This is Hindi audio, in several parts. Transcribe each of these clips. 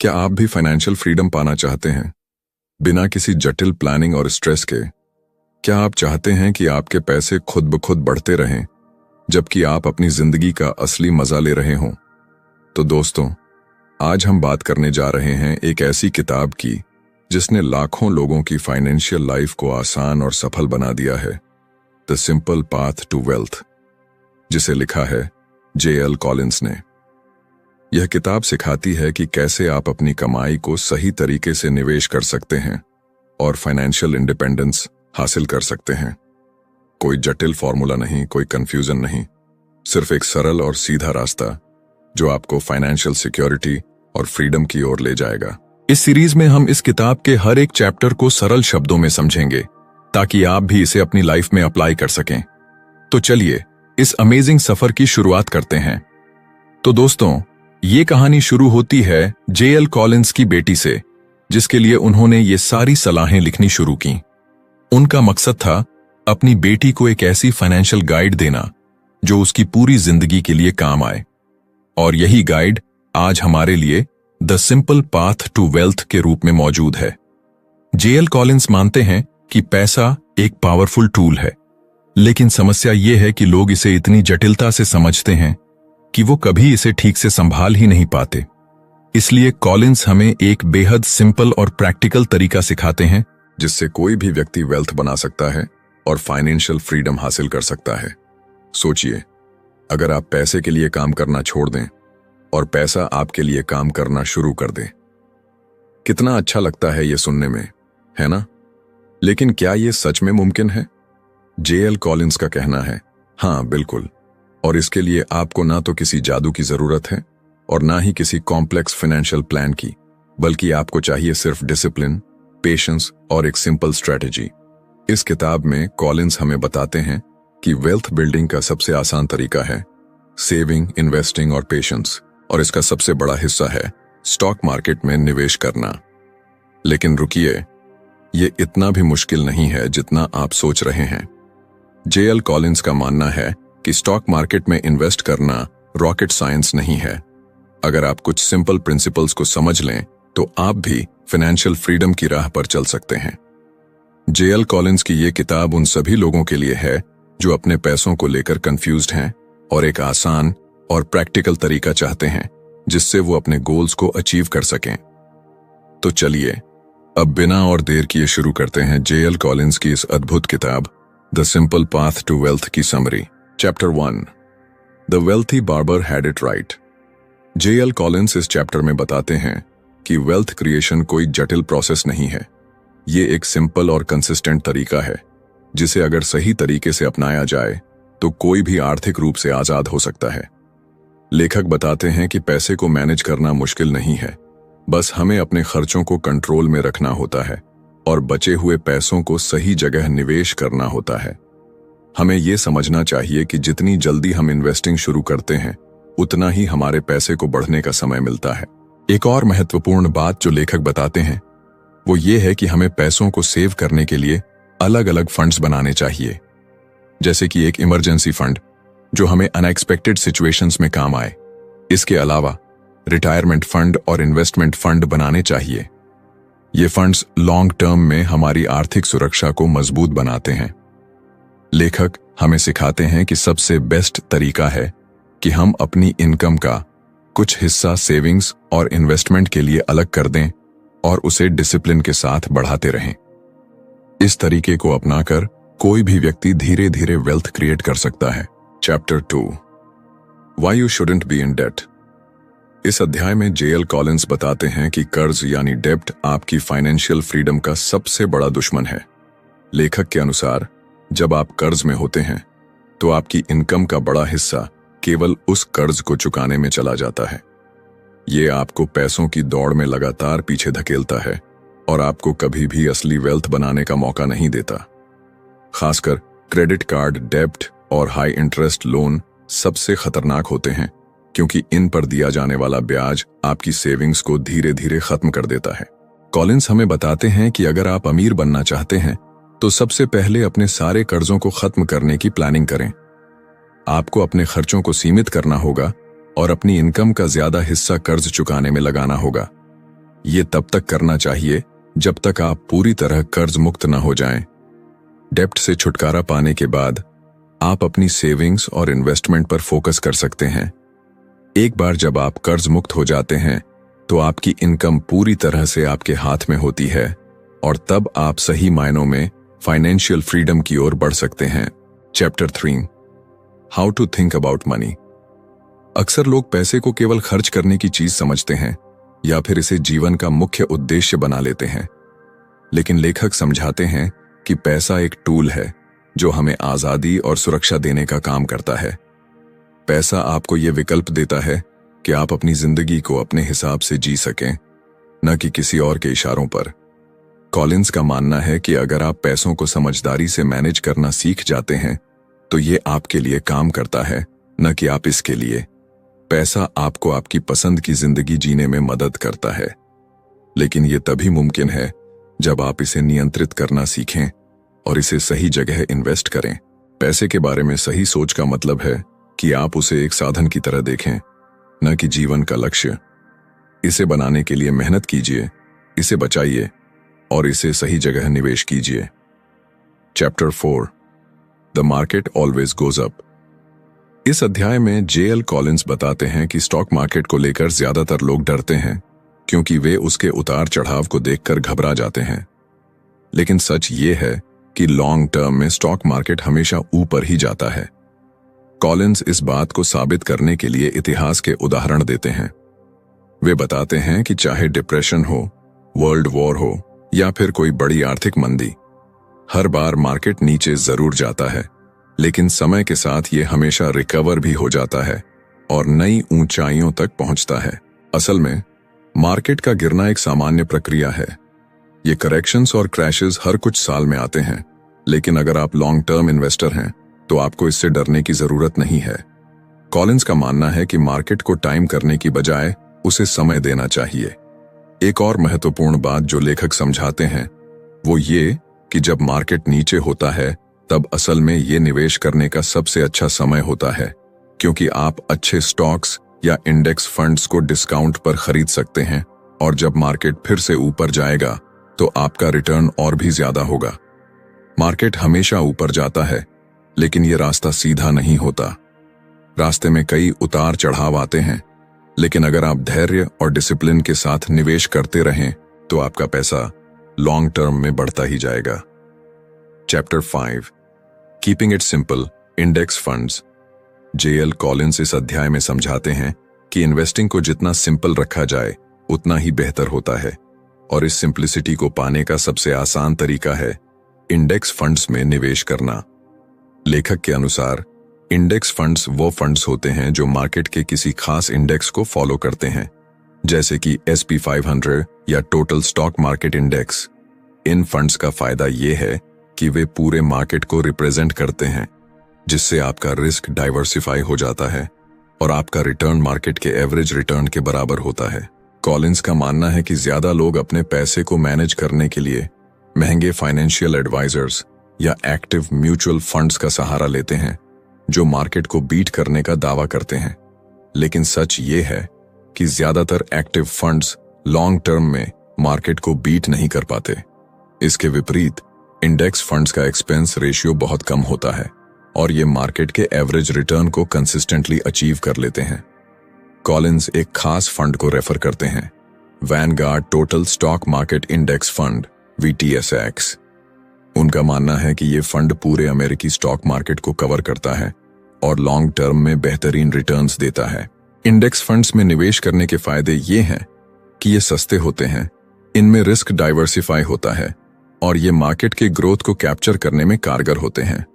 क्या आप भी फाइनेंशियल फ्रीडम पाना चाहते हैं बिना किसी जटिल प्लानिंग और स्ट्रेस के? क्या आप चाहते हैं कि आपके पैसे खुद ब खुद बढ़ते रहें जबकि आप अपनी जिंदगी का असली मजा ले रहे हों? तो दोस्तों, आज हम बात करने जा रहे हैं एक ऐसी किताब की जिसने लाखों लोगों की फाइनेंशियल लाइफ को आसान और सफल बना दिया है, the simple path to wealth, जिसे लिखा है J.L. कॉलिंस ने। यह किताब सिखाती है कि कैसे आप अपनी कमाई को सही तरीके से निवेश कर सकते हैं और फाइनेंशियल इंडिपेंडेंस हासिल कर सकते हैं। कोई जटिल फॉर्मूला नहीं, कोई कंफ्यूजन नहीं, सिर्फ एक सरल और सीधा रास्ता जो आपको फाइनेंशियल सिक्योरिटी और फ्रीडम की ओर ले जाएगा। इस सीरीज में हम इस किताब के हर एक चैप्टर को सरल शब्दों में समझेंगे ताकि आप भी इसे अपनी लाइफ में अप्लाई कर सकें। तो चलिए इस अमेजिंग सफर की शुरुआत करते हैं। तो दोस्तों, ये कहानी शुरू होती है J.L. कॉलिंस की बेटी से, जिसके लिए उन्होंने ये सारी सलाहें लिखनी शुरू की। उनका मकसद था अपनी बेटी को एक ऐसी फाइनेंशियल गाइड देना जो उसकी पूरी जिंदगी के लिए काम आए। और यही गाइड आज हमारे लिए the simple path to wealth के रूप में मौजूद है। J.L. कॉलिंस मानते हैं कि पैसा एक पावरफुल टूल है, लेकिन समस्या यह है कि लोग इसे इतनी जटिलता से समझते हैं कि वो कभी इसे ठीक से संभाल ही नहीं पाते। इसलिए कॉलिंस हमें एक बेहद सिंपल और प्रैक्टिकल तरीका सिखाते हैं जिससे कोई भी व्यक्ति वेल्थ बना सकता है और फाइनेंशियल फ्रीडम हासिल कर सकता है। सोचिए, अगर आप पैसे के लिए काम करना छोड़ दें और पैसा आपके लिए काम करना शुरू कर दे, कितना अच्छा लगता है ये सुनने में, है ना? लेकिन क्या ये सच में मुमकिन है? J.L. कॉलिंस का कहना है, हाँ बिल्कुल। और इसके लिए आपको ना तो किसी जादू की जरूरत है और ना ही किसी कॉम्प्लेक्स फाइनेंशियल प्लान की, बल्कि आपको चाहिए सिर्फ डिसिप्लिन, पेशेंस और एक सिंपल स्ट्रेटेजी। इस किताब में कॉलिंस हमें बताते हैं कि वेल्थ बिल्डिंग का सबसे आसान तरीका है सेविंग, इन्वेस्टिंग और पेशेंस, और इसका सबसे बड़ा हिस्सा है स्टॉक मार्केट में निवेश करना। लेकिन रुकिए, ये इतना भी मुश्किल नहीं है जितना आप सोच रहे हैं। J.L. कॉलिंस का मानना है कि स्टॉक मार्केट में इन्वेस्ट करना रॉकेट साइंस नहीं है। अगर आप कुछ सिंपल प्रिंसिपल्स को समझ लें तो आप भी फाइनेंशियल फ्रीडम की राह पर चल सकते हैं। J.L. कॉलिंस की ये किताब उन सभी लोगों के लिए है जो अपने पैसों को लेकर कंफ्यूज्ड हैं और एक आसान और प्रैक्टिकल तरीका चाहते हैं जिससे वो अपने गोल्स को अचीव कर सकें। तो चलिए अब बिना और देर किए शुरू करते हैं J.L. कॉलिंस की इस अद्भुत किताब the simple path to wealth की summary. Chapter 1, the wealthy barber had it right. J.L. Collins इस चैप्टर में बताते हैं कि वेल्थ क्रिएशन कोई जटिल प्रोसेस नहीं है। ये एक सिंपल और कंसिस्टेंट तरीका है जिसे अगर सही तरीके से अपनाया जाए तो कोई भी आर्थिक रूप से आजाद हो सकता है। लेखक बताते हैं कि पैसे को मैनेज करना मुश्किल नहीं है, बस हमें अपने खर्चों को कंट्रोल में रखना होता है और बचे हुए पैसों को सही जगह निवेश करना होता है। हमें यह समझना चाहिए कि जितनी जल्दी हम इन्वेस्टिंग शुरू करते हैं उतना ही हमारे पैसे को बढ़ने का समय मिलता है। एक और महत्वपूर्ण बात जो लेखक बताते हैं वो ये है कि हमें पैसों को सेव करने के लिए अलग अलग फंड्स बनाने चाहिए, जैसे कि एक इमरजेंसी फंड जो हमें अनएक्सपेक्टेड सिचुएशंस में काम आए। इसके अलावा रिटायरमेंट फंड और इन्वेस्टमेंट फंड बनाने चाहिए। ये फंड्स लॉन्ग टर्म में हमारी आर्थिक सुरक्षा को मजबूत बनाते हैं। लेखक हमें सिखाते हैं कि सबसे बेस्ट तरीका है कि हम अपनी इनकम का कुछ हिस्सा सेविंग्स और इन्वेस्टमेंट के लिए अलग कर दें और उसे डिसिप्लिन के साथ बढ़ाते रहें। इस तरीके को अपनाकर कोई भी व्यक्ति धीरे धीरे वेल्थ क्रिएट कर सकता है। Chapter 2, why you shouldn't be in debt. इस अध्याय में J.L. कॉलिंस बताते हैं कि कर्ज यानी डेब्ट आपकी फाइनेंशियल फ्रीडम का सबसे बड़ा दुश्मन है। लेखक के अनुसार जब आप कर्ज में होते हैं तो आपकी इनकम का बड़ा हिस्सा केवल उस कर्ज को चुकाने में चला जाता है। ये आपको पैसों की दौड़ में लगातार पीछे धकेलता है और आपको कभी भी असली वेल्थ बनाने का मौका नहीं देता। खासकर क्रेडिट कार्ड डेब्ट और हाई इंटरेस्ट लोन सबसे खतरनाक होते हैं क्योंकि इन पर दिया जाने वाला ब्याज आपकी सेविंग्स को धीरे धीरे खत्म कर देता है। कॉलिंस हमें बताते हैं कि अगर आप अमीर बनना चाहते हैं तो सबसे पहले अपने सारे कर्जों को खत्म करने की प्लानिंग करें। आपको अपने खर्चों को सीमित करना होगा और अपनी इनकम का ज्यादा हिस्सा कर्ज चुकाने में लगाना होगा। ये तब तक करना चाहिए जब तक आप पूरी तरह कर्ज मुक्त न हो जाएं। डेब्ट से छुटकारा पाने के बाद आप अपनी सेविंग्स और इन्वेस्टमेंट पर फोकस कर सकते हैं। एक बार जब आप कर्ज मुक्त हो जाते हैं तो आपकी इनकम पूरी तरह से आपके हाथ में होती है और तब आप सही मायनों में फाइनेंशियल फ्रीडम की ओर बढ़ सकते हैं। Chapter 3, how to think about money. अक्सर लोग पैसे को केवल खर्च करने की चीज समझते हैं या फिर इसे जीवन का मुख्य उद्देश्य बना लेते हैं। लेकिन लेखक समझाते हैं कि पैसा एक टूल है जो हमें आजादी और सुरक्षा देने का काम करता है। पैसा आपको यह विकल्प देता है कि आप अपनी जिंदगी को अपने हिसाब से जी सकें, न कि किसी और के इशारों पर। कॉलिंस का मानना है कि अगर आप पैसों को समझदारी से मैनेज करना सीख जाते हैं तो ये आपके लिए काम करता है, न कि आप इसके लिए। पैसा आपको आपकी पसंद की जिंदगी जीने में मदद करता है, लेकिन यह तभी मुमकिन है जब आप इसे नियंत्रित करना सीखें और इसे सही जगह इन्वेस्ट करें। पैसे के बारे में सही सोच का मतलब है कि आप उसे एक साधन की तरह देखें, न कि जीवन का लक्ष्य। इसे बनाने के लिए मेहनत कीजिए, इसे बचाइए और इसे सही जगह निवेश कीजिए। Chapter 4, the market always goes up. इस अध्याय में जेएल कॉलिंस बताते हैं कि स्टॉक मार्केट को लेकर ज्यादातर लोग डरते हैं क्योंकि वे उसके उतार चढ़ाव को देखकर घबरा जाते हैं। लेकिन सच ये है कि लॉन्ग टर्म में स्टॉक मार्केट हमेशा ऊपर ही जाता है। कॉलिंस इस बात को साबित करने के लिए इतिहास के उदाहरण देते हैं। वे बताते हैं कि चाहे डिप्रेशन हो, वर्ल्ड वॉर हो या फिर कोई बड़ी आर्थिक मंदी, हर बार मार्केट नीचे जरूर जाता है, लेकिन समय के साथ ये हमेशा रिकवर भी हो जाता है और नई ऊंचाइयों तक पहुंचता है। असल में मार्केट का गिरना एक सामान्य प्रक्रिया है। ये करेक्शंस और क्रैशेस हर कुछ साल में आते हैं, लेकिन अगर आप लॉन्ग टर्म इन्वेस्टर हैं तो आपको इससे डरने की जरूरत नहीं है। कॉलिंस का मानना है कि मार्केट को टाइम करने की बजाय उसे समय देना चाहिए। एक और महत्वपूर्ण बात जो लेखक समझाते हैं वो ये कि जब मार्केट नीचे होता है तब असल में ये निवेश करने का सबसे अच्छा समय होता है, क्योंकि आप अच्छे स्टॉक्स या इंडेक्स फंड्स को डिस्काउंट पर खरीद सकते हैं और जब मार्केट फिर से ऊपर जाएगा तो आपका रिटर्न और भी ज्यादा होगा। मार्केट हमेशा ऊपर जाता है, लेकिन ये रास्ता सीधा नहीं होता। रास्ते में कई उतार चढ़ाव आते हैं, लेकिन अगर आप धैर्य और डिसिप्लिन के साथ निवेश करते रहें तो आपका पैसा लॉन्ग टर्म में बढ़ता ही जाएगा। Chapter 5, keeping it simple, index funds. JL Collins इस अध्याय में समझाते हैं कि इन्वेस्टिंग को जितना सिंपल रखा जाए उतना ही बेहतर होता है, और इस सिंप्लिसिटी को पाने का सबसे आसान तरीका है इंडेक्स फंड्स में निवेश करना। लेखक के अनुसार इंडेक्स फंड्स वो फंड्स होते हैं जो मार्केट के किसी खास इंडेक्स को फॉलो करते हैं, जैसे कि SP 500 या टोटल स्टॉक मार्केट इंडेक्स। इन फंड्स का फायदा ये है कि वे पूरे मार्केट को रिप्रेजेंट करते हैं, जिससे आपका रिस्क डाइवर्सिफाई हो जाता है और आपका रिटर्न मार्केट के एवरेज रिटर्न के बराबर होता है। कॉलिंस का मानना है कि ज्यादा लोग अपने पैसे को मैनेज करने के लिए महंगे फाइनेंशियल एडवाइजर्स या एक्टिव म्यूचुअल फंड्स का सहारा लेते हैं जो मार्केट को बीट करने का दावा करते हैं। लेकिन सच ये है कि ज्यादातर एक्टिव फंड्स लॉन्ग टर्म में मार्केट को बीट नहीं कर पाते। इसके विपरीत इंडेक्स फंड्स का एक्सपेंस रेशियो बहुत कम होता है और ये मार्केट के एवरेज रिटर्न को कंसिस्टेंटली अचीव कर लेते हैं। कॉलिंस एक खास फंड को रेफर करते हैं, Vanguard total stock market index fund VTSX। उनका मानना है कि ये फंड पूरे अमेरिकी स्टॉक मार्केट को कवर करता है और लॉन्ग टर्म में बेहतरीन रिटर्न्स देता है। इंडेक्स फंड्स में निवेश करने के फायदे ये हैं कि ये सस्ते होते हैं, इनमें रिस्क डाइवर्सिफाई होता है और ये मार्केट के ग्रोथ को कैप्चर करने में कारगर होते हैं।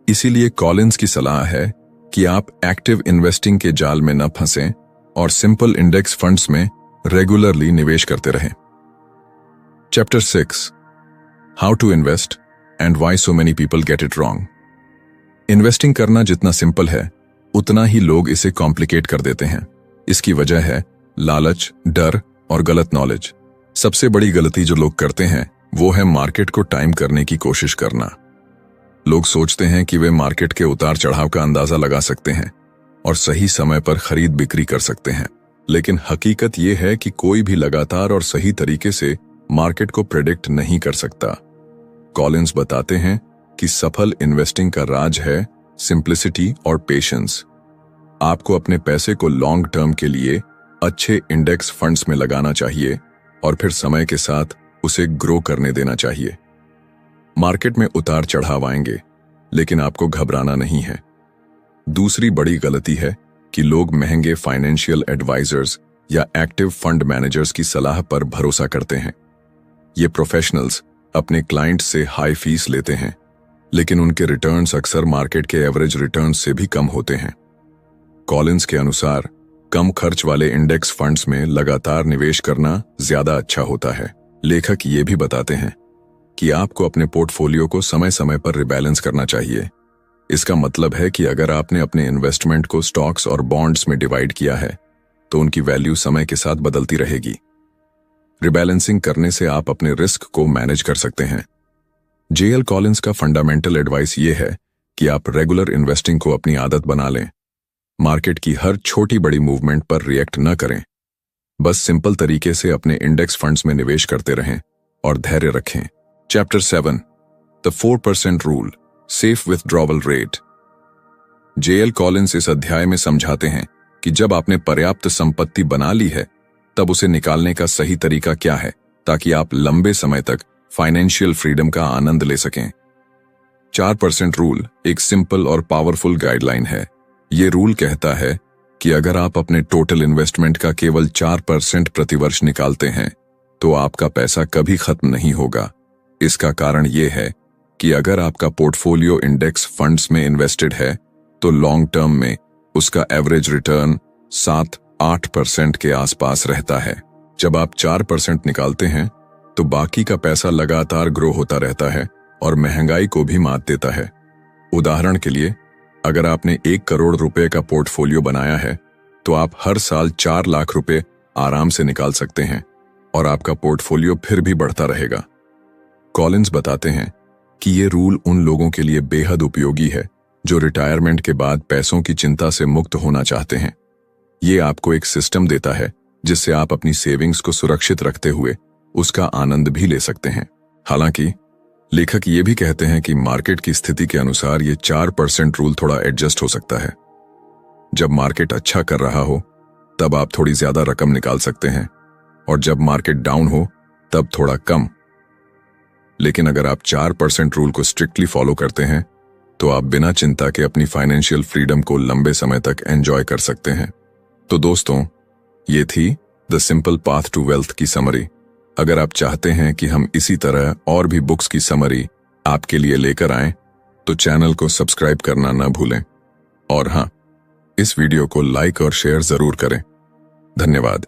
इसीलिए कॉलिंस की सलाह है कि आप एक्टिव इन्वेस्टिंग के जाल में न फंसें और सिंपल इंडेक्स फंड्स में रेगुलरली निवेश करते रहें। Chapter 6, how to invest and why so many people get it wrong. Investing करना जितना सिंपल है उतना ही लोग इसे कॉम्प्लिकेट कर देते हैं। इसकी वजह है लालच, डर और गलत नॉलेज। सबसे बड़ी गलती जो लोग करते हैं वो है मार्केट को टाइम करने की कोशिश करना। लोग सोचते हैं कि वे मार्केट के उतार चढ़ाव का अंदाजा लगा सकते हैं और सही समय पर खरीद बिक्री कर सकते हैं, लेकिन हकीकत यह है कि कोई भी लगातार और सही तरीके से मार्केट को प्रेडिक्ट नहीं कर सकता। कॉलिंस बताते हैं कि सफल इन्वेस्टिंग का राज है सिंप्लिसिटी और पेशेंस। आपको अपने पैसे को लॉन्ग टर्म के लिए अच्छे इंडेक्स फंड्स में लगाना चाहिए और फिर समय के साथ उसे ग्रो करने देना चाहिए। मार्केट में उतार चढ़ाव आएंगे, लेकिन आपको घबराना नहीं है। दूसरी बड़ी गलती है कि लोग महंगे फाइनेंशियल एडवाइजर्स या एक्टिव फंड मैनेजर्स की सलाह पर भरोसा करते हैं। ये प्रोफेशनल्स अपने क्लाइंट्स से हाई फीस लेते हैं, लेकिन उनके रिटर्न्स अक्सर मार्केट के एवरेज रिटर्न्स से भी कम होते हैं। कॉलिंस के अनुसार कम खर्च वाले इंडेक्स फंड्स में लगातार निवेश करना ज्यादा अच्छा होता है। लेखक ये भी बताते हैं कि आपको अपने पोर्टफोलियो को समय समय पर रिबैलेंस करना चाहिए। इसका मतलब है कि अगर आपने अपने इन्वेस्टमेंट को स्टॉक्स और बॉन्ड्स में डिवाइड किया है, तो उनकी वैल्यू समय के साथ बदलती रहेगी। रिबैलेंसिंग करने से आप अपने रिस्क को मैनेज कर सकते हैं। जेएल कॉलिंस का फंडामेंटल एडवाइस ये है कि आप रेगुलर इन्वेस्टिंग को अपनी आदत बना लें। मार्केट की हर छोटी बड़ी मूवमेंट पर रिएक्ट न करें। बस सिंपल तरीके से अपने इंडेक्स फंड्स में निवेश करते रहें और धैर्य रखें। Chapter 7 the 4% rule, safe withdrawal rate. JL Collins इस अध्याय में समझाते हैं कि जब आपने पर्याप्त संपत्ति बना ली है, तब उसे निकालने का सही तरीका क्या है, ताकि आप लंबे समय तक फाइनेंशियल फ्रीडम का आनंद ले सकें। 4% रूल एक सिंपल और पावरफुल गाइडलाइन है। ये रूल कहता है कि अगर आप अपने टोटल इन्वेस्टमेंट का केवल 4% प्रतिवर्ष निकालते हैं, तो आपका पैसा कभी खत्म नहीं होगा। इसका कारण यह है कि अगर आपका पोर्टफोलियो इंडेक्स फंड्स में इन्वेस्टेड है, तो लॉन्ग टर्म में उसका एवरेज रिटर्न 7-8% के आसपास रहता है। जब आप 4% निकालते हैं, तो बाकी का पैसा लगातार ग्रो होता रहता है और महंगाई को भी मात देता है। उदाहरण के लिए, अगर आपने 1 करोड़ रुपए का पोर्टफोलियो बनाया है, तो आप हर साल 4 लाख रुपए आराम से निकाल सकते हैं और आपका पोर्टफोलियो फिर भी बढ़ता रहेगा। कॉलिंस बताते हैं कि ये रूल उन लोगों के लिए बेहद उपयोगी है जो रिटायरमेंट के बाद पैसों की चिंता से मुक्त होना चाहते हैं। ये आपको एक सिस्टम देता है जिससे आप अपनी सेविंग्स को सुरक्षित रखते हुए उसका आनंद भी ले सकते हैं। हालांकि लेखक ये भी कहते हैं कि मार्केट की स्थिति के अनुसार ये 4% रूल थोड़ा एडजस्ट हो सकता है। जब मार्केट अच्छा कर रहा हो, तब आप थोड़ी ज्यादा रकम निकाल सकते हैं, और जब मार्केट डाउन हो, तब थोड़ा कम। लेकिन अगर आप 4% रूल को स्ट्रिक्टली फॉलो करते हैं, तो आप बिना चिंता के अपनी फाइनेंशियल फ्रीडम को लंबे समय तक एंजॉय कर सकते हैं। तो दोस्तों, ये थी the simple path to wealth की समरी। अगर आप चाहते हैं कि हम इसी तरह और भी बुक्स की समरी आपके लिए लेकर आएं, तो चैनल को सब्सक्राइब करना ना भूलें। और हाँ, इस वीडियो को लाइक और शेयर जरूर करें। धन्यवाद।